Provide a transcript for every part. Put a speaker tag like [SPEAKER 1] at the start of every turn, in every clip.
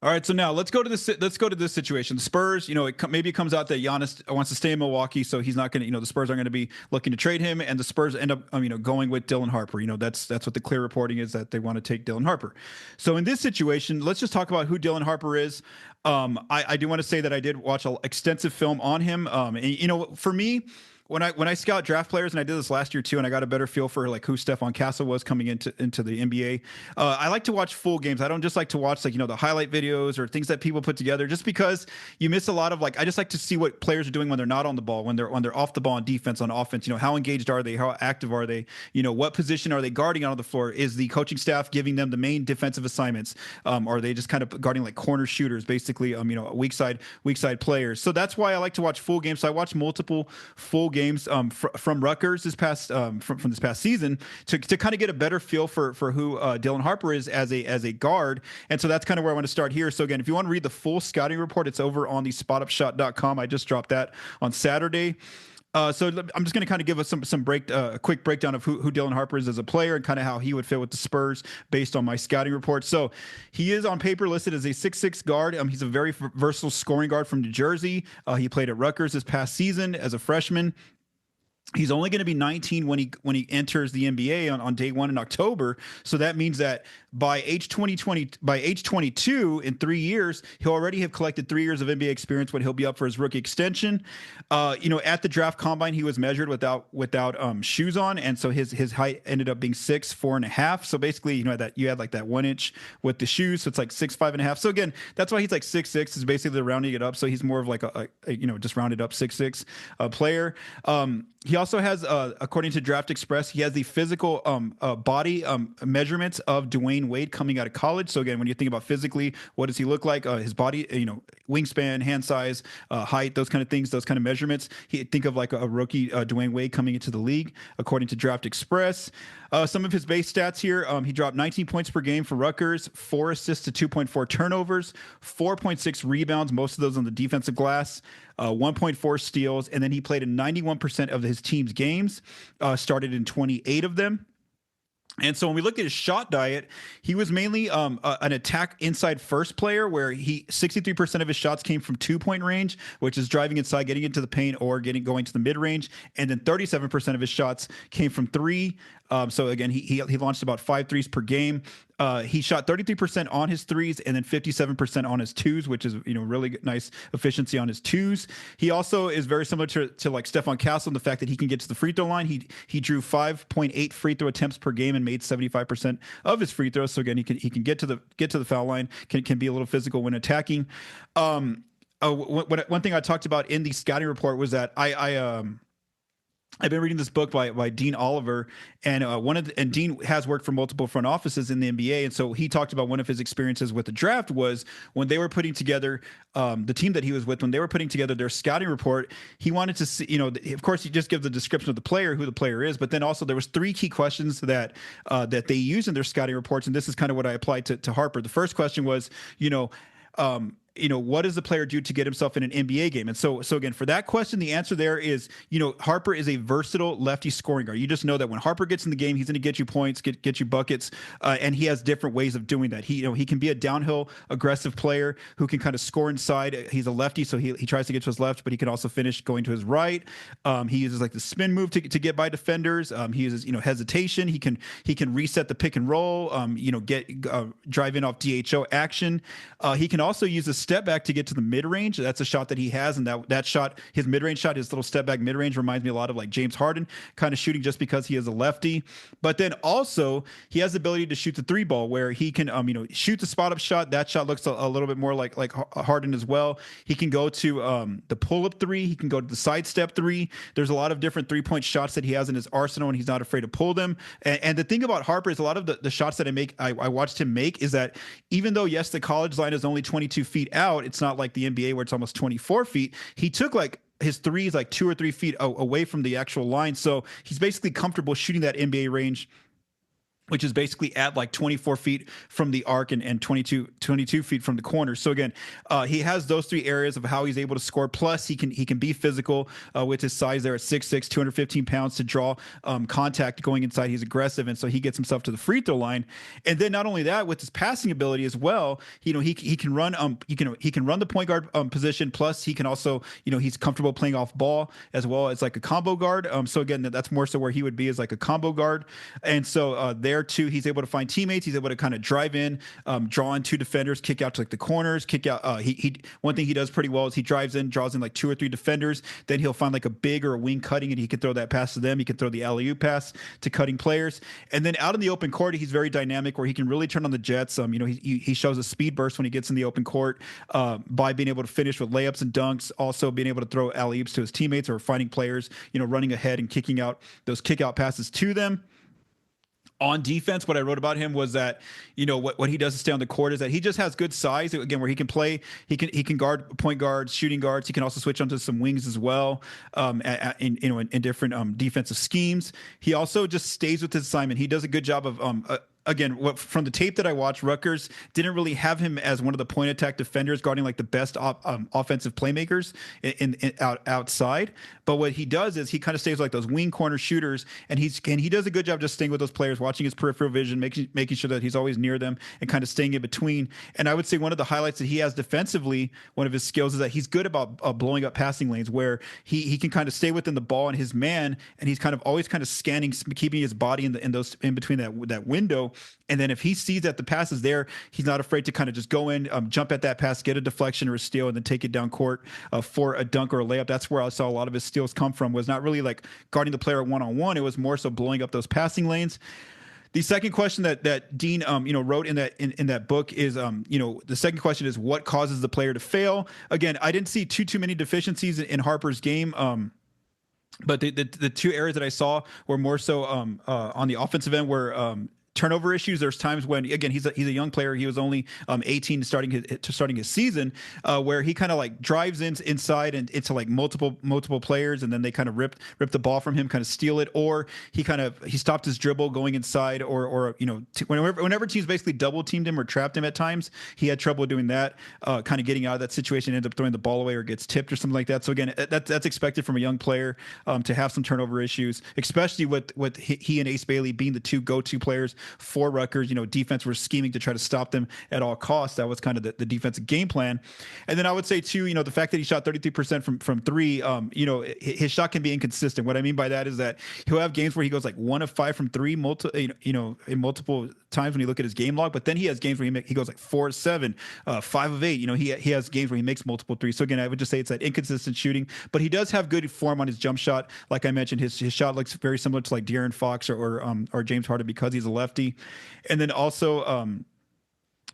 [SPEAKER 1] All right, so now let's go to this. Let's go to this situation. The Spurs, maybe it comes out that Giannis wants to stay in Milwaukee, so he's not going to. The Spurs aren't going to be looking to trade him, and the Spurs end up, going with Dylan Harper. That's what the clear reporting is, that they want to take Dylan Harper. So in this situation, let's just talk about who Dylan Harper is. I do want to say that I did watch an extensive film on him. And for me, when I scout draft players, and I did this last year too, and I got a better feel for like who Stephon Castle was coming into the NBA. I like to watch full games. I don't just like to watch the highlight videos or things that people put together, just because you miss a lot of I just like to see what players are doing when they're not on the ball, when they're off the ball on defense, on offense. How engaged are they? How active are they? What position are they guarding out on the floor? Is the coaching staff giving them the main defensive assignments? Are they just kind of guarding like corner shooters, basically? Weak side players. So that's why I like to watch full games. So I watch multiple full games from Rutgers this past from this past season to kind of get a better feel for who Dylan Harper is as a guard. And so that's kind of where I want to start here. So again, if you want to read the full scouting report, it's over on the spotupshot.com. I just dropped that on Saturday. So I'm just going to kind of give us a quick breakdown of who Dylan Harper is as a player and kind of how he would fit with the Spurs based on my scouting report. So he is on paper listed as a 6'6" guard. He's a very versatile scoring guard from New Jersey. He played at Rutgers this past season as a freshman. He's only going to be 19 when he enters the NBA on day one in October. So that means that by age 22, in 3 years, he'll already have collected 3 years of NBA experience when he'll be up for his rookie extension. At the draft combine, he was measured without shoes on, and so his height ended up being 6'4.5". So basically, you had like that 1 inch with the shoes, so it's like 6'5.5". So again, that's why he's like 6'6", is basically rounding it up. So he's more of like a just rounded up 6'6" player. He also has, according to Draft Express, he has the physical body measurements of Dwayne Wade coming out of college. So again, when you think about physically, what does he look like? His body, wingspan, hand size, height, those kind of things, those kind of measurements. Think of like a rookie Dwayne Wade coming into the league, according to Draft Express. Some of his base stats here: he dropped 19 points per game for Rutgers, 4 assists to 2.4 turnovers, 4.6 rebounds, most of those on the defensive glass. 1.4 steals, and then he played in 91% of his team's games, started in 28 of them. And so when we look at his shot diet, he was mainly an attack inside first player, where 63% of his shots came from 2-point range, which is driving inside, getting into the paint, or going to the mid range. And then 37% of his shots came from 3. So again, he launched about 5 threes per game. He shot 33% on his threes and then 57% on his twos, which is really nice efficiency on his twos. He also is very similar to like Stephon Castle in the fact that he can get to the free throw line. He drew 5.8 free throw attempts per game and made 75% of his free throws. So again, he can get to the foul line, can be a little physical when attacking. One thing I talked about in the scouting report was that I've been reading this book by Dean Oliver, and Dean has worked for multiple front offices in the NBA, and so he talked about one of his experiences with the draft was when they were putting together the team that he was with, when they were putting together their scouting report. He wanted to see, of course, he just gives the description of the player, who the player is, but then also there was 3 key questions that they use in their scouting reports, and this is kind of what I applied to Harper. The first question was, what does the player do to get himself in an NBA game? And so again, for that question, the answer there is, Harper is a versatile lefty scoring guard. You just know that when Harper gets in the game, he's going to get you points, get you buckets, and he has different ways of doing that. He can be a downhill aggressive player who can kind of score inside. He's a lefty, so he tries to get to his left, but he can also finish going to his right. He uses like the spin move to get by defenders. He uses hesitation. He can reset the pick and roll. Drive in off DHO action. He can also use a step back to get to the mid range. That's a shot that he has, and that shot, his mid range shot, his little step back mid range, reminds me a lot of like James Harden kind of shooting, just because he is a lefty. But then also he has the ability to shoot the 3 ball, where he can shoot the spot up shot. That shot looks a little bit more like Harden as well. He can go to the pull up 3. He can go to the sidestep 3. There's a lot of different 3-point shots that he has in his arsenal, and he's not afraid to pull them. And the thing about Harper is a lot of the shots that I watched him make is that even though, yes, the college line is only 22 feet out, it's not like the NBA where it's almost 24 feet. He took like his threes like 2 or 3 feet away from the actual line. So he's basically comfortable shooting that NBA range which is basically at like 24 feet from the arc and 22 feet from the corner. So again, he has those three areas of how he's able to score. Plus, he can be physical with his size there at 6'6", 215 pounds to draw contact going inside. He's aggressive, and so he gets himself to the free throw line. And then not only that, with his passing ability as well, he can run he can run the point guard position. Plus, he can also he's comfortable playing off ball as well as like a combo guard. So again, that's more so where he would be as like a combo guard. And so there too, he's able to find teammates. He's able to kind of drive in, draw in two defenders, kick out to like the corners, kick out. He one thing he does pretty well is he drives in, draws in like two or three defenders. Then he'll find like a big or a wing cutting, and he can throw that pass to them. He can throw the alley-oop pass to cutting players. And then out in the open court, he's very dynamic, where he can really turn on the jets. He shows a speed burst when he gets in the open court by being able to finish with layups and dunks. Also being able to throw alley-oops to his teammates or finding players, running ahead and kicking out those kick-out passes to them. On defense, what I wrote about him was that, what he does to stay on the court is that he just has good size, again, where he can play, he can guard point guards, shooting guards. He can also switch onto some wings as well, in different defensive schemes. He also just stays with his assignment. He does a good job of again, from the tape that I watched, Rutgers didn't really have him as one of the point attack defenders guarding like the best offensive playmakers outside. But what he does is he kind of stays like those wing corner shooters, and he does a good job just staying with those players, watching his peripheral vision, making sure that he's always near them and kind of staying in between. And I would say one of the highlights that he has defensively, one of his skills, is that he's good about blowing up passing lanes, where he can kind of stay within the ball and his man, and he's kind of always kind of scanning, keeping his body in between that window. And then if he sees that the pass is there, he's not afraid to kind of just go in, jump at that pass, get a deflection or a steal, and then take it down court for a dunk or a layup. That's where I saw a lot of his steals come from, was not really like guarding the player one-on-one. It was more so blowing up those passing lanes. The second question that Dean wrote in that book is the second question is, what causes the player to fail? Again, I didn't see too many deficiencies in Harper's game. But the two areas that I saw were more so on the offensive end, where turnover issues. There's times when, again, he's a young player. He was only 18 starting his season, where he kind of like drives inside and into like multiple players, and then they kind of rip the ball from him, kind of steal it, or he stopped his dribble going inside, or whenever teams basically double teamed him or trapped him at times, he had trouble doing that, kind of getting out of that situation, ends up throwing the ball away or gets tipped or something like that. So again, that's expected from a young player, to have some turnover issues, especially with he and Ace Bailey being the two go-to players for Rutgers. Defense were scheming to try to stop them at all costs. That was kind of the defensive game plan. And then I would say too, the fact that he shot 33% from three, his shot can be inconsistent. What I mean by that is that he'll have games where he goes like 1 of 5 from three, in multiple times when you look at his game log. But then he has games where he goes like 4 of 7, 5 of 8. He has games where he makes multiple threes. So again, I would just say it's that inconsistent shooting, but he does have good form on his jump shot. Like I mentioned, his shot looks very similar to like De'Aaron Fox or James Harden, because he's a lefty. And then also,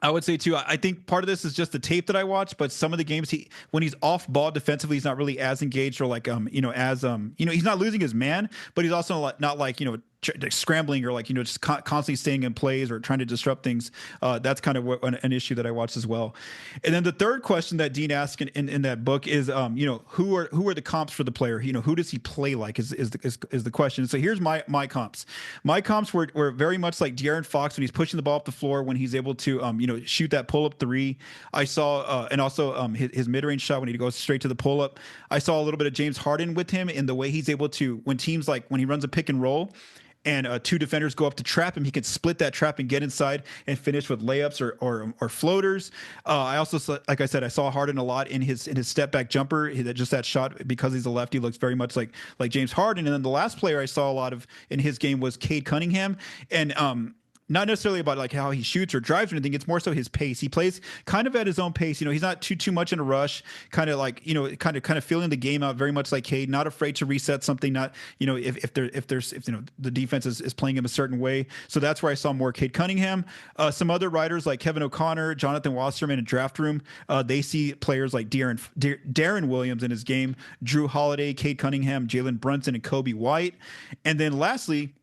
[SPEAKER 1] I would say too, I think part of this is just the tape that I watched, but some of the games when he's off ball defensively, he's not really as engaged, or like, he's not losing his man, but he's also not like, scrambling or like, just constantly staying in plays or trying to disrupt things. That's kind of an issue that I watched as well. And then the third question that Dean asked in that book is, who are the comps for the player? Who does he play like is the question. So here's my comps. My comps were very much like De'Aaron Fox when he's pushing the ball up the floor, when he's able to, shoot that pull up three. I saw, and also his mid-range shot when he goes straight to the pull up. I saw a little bit of James Harden with him in the way he's able to, when he runs a pick and roll, and two defenders go up to trap him, he can split that trap and get inside and finish with layups or floaters. I also, like I said, I saw Harden a lot in his step back jumper. That shot, because he's a lefty, looks very much like James Harden. And then the last player I saw a lot of in his game was Cade Cunningham, and not necessarily about like how he shoots or drives or anything. It's more so his pace. He plays kind of at his own pace. He's not too much in a rush, kind of like, kind of feeling the game out very much like Cade, not afraid to reset something, not, if the defense is playing him a certain way. So that's where I saw more Cade Cunningham. Some other writers like Kevin O'Connor, Jonathan Wasserman in Draft Room, they see players like Darren Williams in his game, Drew Holiday, Cade Cunningham, Jalen Brunson, and Kobe White. And then lastly,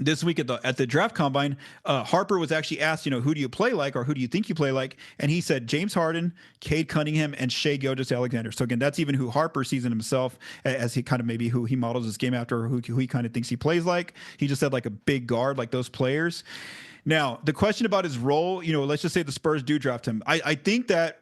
[SPEAKER 1] this week at the draft combine, Harper was actually asked, who do you play like, or who do you think you play like? And he said James Harden, Cade Cunningham, and Shai Gilgeous-Alexander. So again, that's even who Harper sees in himself, as he kind of maybe who he models his game after, or who he kind of thinks he plays like. He just said like a big guard, like those players. Now, the question about his role, let's just say the Spurs do draft him. I think that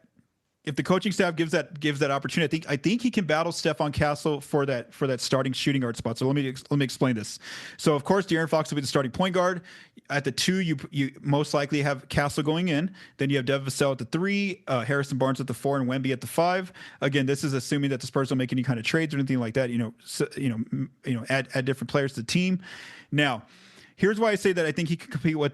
[SPEAKER 1] if the coaching staff gives that opportunity, I think he can battle Stephon Castle for that starting shooting guard spot. So let me explain this. So of course, De'Aaron Fox will be the starting point guard. At the 2, you most likely have Castle going in. Then you have Devin Vassell at the 3, Harrison Barnes at the 4, and Wemby at the 5. Again, this is assuming that the Spurs don't make any kind of trades or anything like that. Add different players to the team. Now, here's why I say that I think he can compete with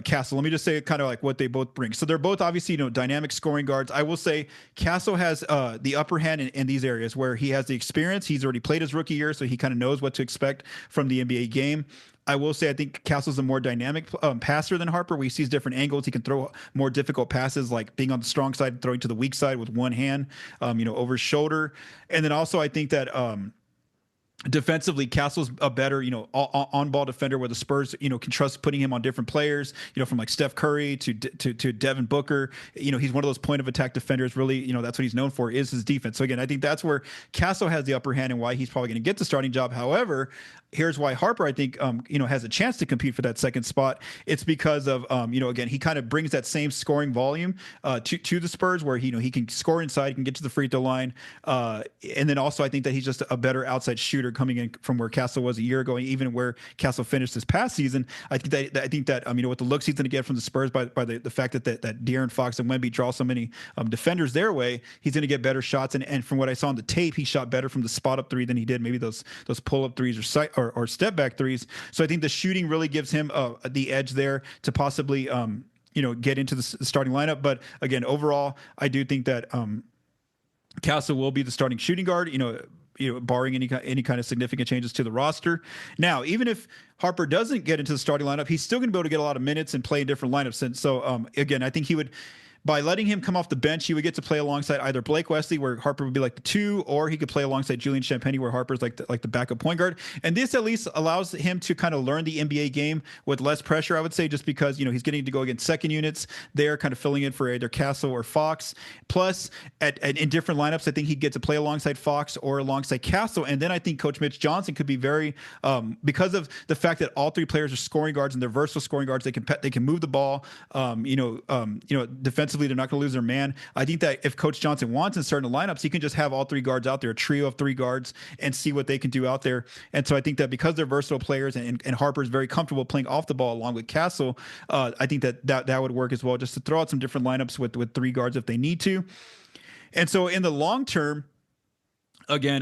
[SPEAKER 1] Castle. Let me just say kind of like what they both bring. So they're both obviously dynamic scoring guards. I will say Castle has the upper hand in these areas where he has the experience. He's already played his rookie year, so he kind of knows what to expect from the NBA game. I will say I think Castle's a more dynamic passer than Harper, where he sees different angles. He can throw more difficult passes, like being on the strong side, throwing to the weak side with one hand, over his shoulder. And then also I think that defensively, Castle's a better, on-ball defender where the Spurs, can trust putting him on different players, from like Steph Curry to Devin Booker. He's one of those point of attack defenders. Really, that's what he's known for, is his defense. So again, I think that's where Castle has the upper hand and why he's probably going to get the starting job. However, here's why Harper, I think, has a chance to compete for that second spot. It's because of, again, he kind of brings that same scoring volume to the Spurs, where he can score inside, he can get to the free throw line, and then also I think that he's just a better outside shooter coming in from where Castle was a year ago, and even where Castle finished this past season. I think that with the looks he's going to get from the Spurs by the fact that De'Aaron Fox and Wemby draw so many defenders their way, he's going to get better shots. And from what I saw on the tape, he shot better from the spot up 3 than he did maybe those pull up threes or step back threes. So I think the shooting really gives him the edge there to possibly get into the starting lineup. But again, overall, I do think that Castle will be the starting shooting guard. Barring any kind of significant changes to the roster. Now, even if Harper doesn't get into the starting lineup, he's still going to be able to get a lot of minutes and play in different lineups. And so, again, I think he would, by letting him come off the bench, he would get to play alongside either Blake Wesley, where Harper would be like the 2, or he could play alongside Julian Champagnie, where Harper's like the backup point guard. And this at least allows him to kind of learn the NBA game with less pressure, I would say, just because, he's getting to go against second units there, kind of filling in for either Castle or Fox. Plus, in different lineups, I think he'd get to play alongside Fox or alongside Castle. And then I think Coach Mitch Johnson could be very, because of the fact that all 3 players are scoring guards and they're versatile scoring guards, they can move the ball, defensively, they're not going to lose their man. I think that if Coach Johnson wants in certain lineups, he can just have all 3 guards out there, a trio of 3 guards, and see what they can do out there. And so I think that because they're versatile players and Harper's very comfortable playing off the ball along with Castle, I think that would work as well, just to throw out some different lineups with 3 guards if they need to. And so in the long term, again,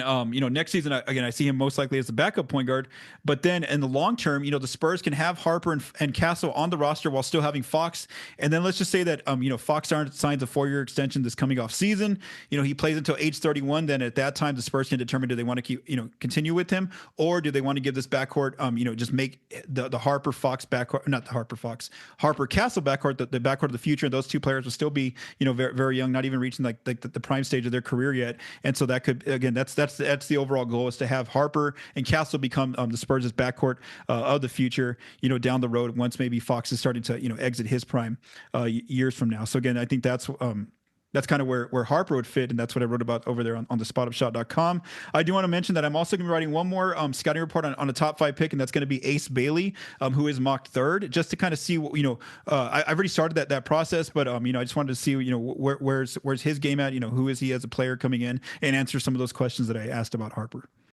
[SPEAKER 1] next season, I see him most likely as the backup point guard. But then in the long term, the Spurs can have Harper and Castle on the roster while still having Fox. And then let's just say that, Fox signs a 4-year extension this coming off season. He plays until age 31. Then at that time, the Spurs can determine, do they want to continue with him, or do they want to give this backcourt, just make the Harper Fox backcourt, not the Harper Fox, Harper Castle backcourt, the backcourt of the future. And those 2 players will still be, very, very young, not even reaching like the prime stage of their career yet. And so that could, again, that's the overall goal, is to have Harper and Castle become the Spurs' backcourt of the future, down the road, once maybe Fox is starting to, exit his prime years from now. So again, I think that's kind of where Harper would fit, and that's what I wrote about over there on the spotupshot.com. I do want to mention that I'm also going to be writing one more scouting report on a top 5 pick, and that's going to be Ace Bailey, who is mocked 3rd, just to kind of see what, I've already started that process, but I just wanted to see where's his game at, who is he as a player coming in, and answer some of those questions that I asked about Harper.